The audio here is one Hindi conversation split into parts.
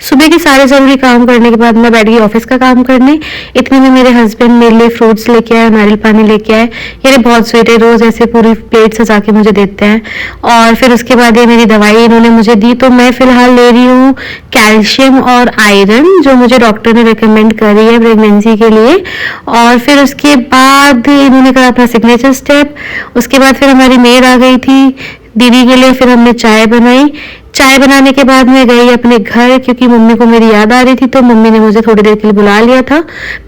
सुबह के सारे ज़रूरी काम करने के बाद मैं बैठ गई ऑफिस का काम करने। इतने में मेरे हस्बैंड मेरे लिए फ्रूट्स लेके आए, नारियल पानी लेके आए। ये बहुत स्वीट है, रोज़ ऐसे पूरी प्लेट सजा के मुझे देते हैं। और फिर उसके बाद ये मेरी दवाई इन्होंने मुझे दी, तो मैं फ़िलहाल ले रही हूँ कैल्शियम और आयरन, जो मुझे डॉक्टर ने रिकमेंड करी है प्रेगनेंसी के लिए। और फिर उसके बाद इन्होंने कहा अपना सिग्नेचर स्टेप। उसके बाद फिर हमारी मेड आ गई थी दीदी के लिए, फिर हमने चाय बनाई। चाय बनाने के बाद मैं गई अपने घर, क्योंकि मम्मी को मेरी याद आ रही थी, तो मम्मी ने मुझे थोड़ी देर के लिए बुला लिया था।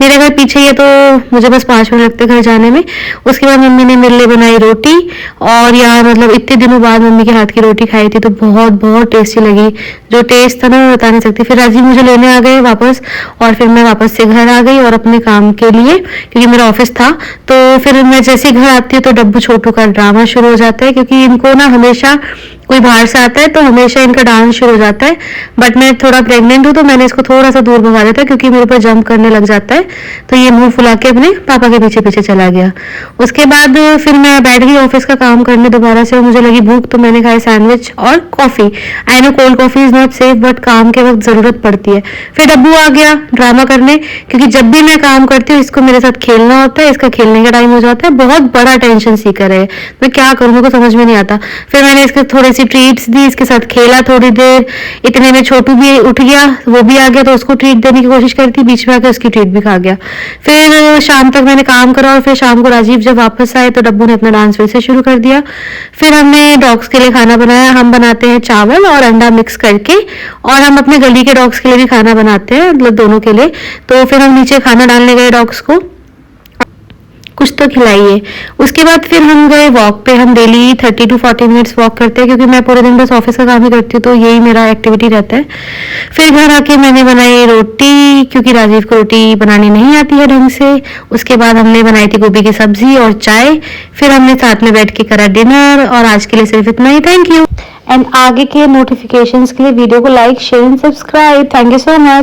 मेरा घर पीछे ही है, तो मुझे बस 5 मिनट लगते घर जाने में। उसके बाद मम्मी ने मेरे लिए बनाई रोटी, और यार मतलब इतने दिनों बाद मम्मी के हाथ की रोटी खाई थी, तो बहुत बहुत टेस्टी लगी। जो टेस्ट था ना मैं बता नहीं सकती। फिर राजीव मुझे लेने आ गए वापस, और फिर मैं वापस से घर आ गई और अपने काम के लिए, क्योंकि मेरा ऑफिस था। तो फिर मैं जैसे ही घर आती हूँ तो डब्बू छोटू का ड्रामा शुरू हो जाता है, क्योंकि इनको ना हमेशा कोई बाहर से आता है तो हमेशा इनका डांस शुरू हो जाता है। बट मैं थोड़ा प्रेग्नेंट हूँ, तो मैंने इसको थोड़ा सा दूर भगा दिया था, क्योंकि मेरे ऊपर जंप करने लग जाता है। तो ये मुंह फुला के अपने पापा के पीछे पीछे चला गया। उसके बाद फिर मैं बैठ गई ऑफिस का काम करने दोबारा से, और मुझे लगी भूख, तो मैंने खाई सैंडविच और coffee. I know cold coffee is not safe, but काम के वक्त जरूरत पड़ती है। फिर डब्बू आ गया ड्रामा करने, क्योंकि जब भी मैं काम करती हूँ इसको मेरे साथ खेलना होता है, इसका खेलने का टाइम हो जाता है। बहुत बड़ा टेंशन सीकर है, मैं क्या करूँ, मेरे को समझ में नहीं आता। फिर मैंने इसको थोड़ी सी ट्रीट्स दी, इसके साथ खेला थोड़ी देर। इतने में छोटू भी उठ गया, वो भी आ गया, तो उसको ट्रीट देने की कोशिश करी थी, बीच में आकर उसकी ट्रीट भी खा गया। फिर शाम तक मैंने काम करा, और फिर शाम को राजीव जब वापस आए तो डब्बू ने अपना डांस फिर से शुरू कर दिया। फिर हमने डॉग्स के लिए खाना बनाया। हम बनाते हैं चावल और अंडा मिक्स करके, और हम अपने गली के डॉग्स के लिए भी खाना बनाते हैं, मतलब दोनों के लिए। तो फिर हम नीचे खाना डालने गए डॉग्स को, कुछ तो खिलाइए। उसके बाद फिर हम गए वॉक पे। हम डेली 30 to 40 मिनट्स वॉक करते हैं, क्योंकि मैं पूरे दिन बस ऑफिस का काम ही करती हूँ, तो यही मेरा एक्टिविटी रहता है। फिर घर आके मैंने बनाई रोटी, क्योंकि राजीव को रोटी बनानी नहीं आती है ढंग से। उसके बाद हमने बनाई थी गोभी की सब्जी और चाय। फिर हमने साथ में बैठ के करा डिनर, और आज के लिए सिर्फ इतना ही। Thank you. एंड आगे के नोटिफिकेशंस के लिए वीडियो को like, share and subscribe. Thank you so much.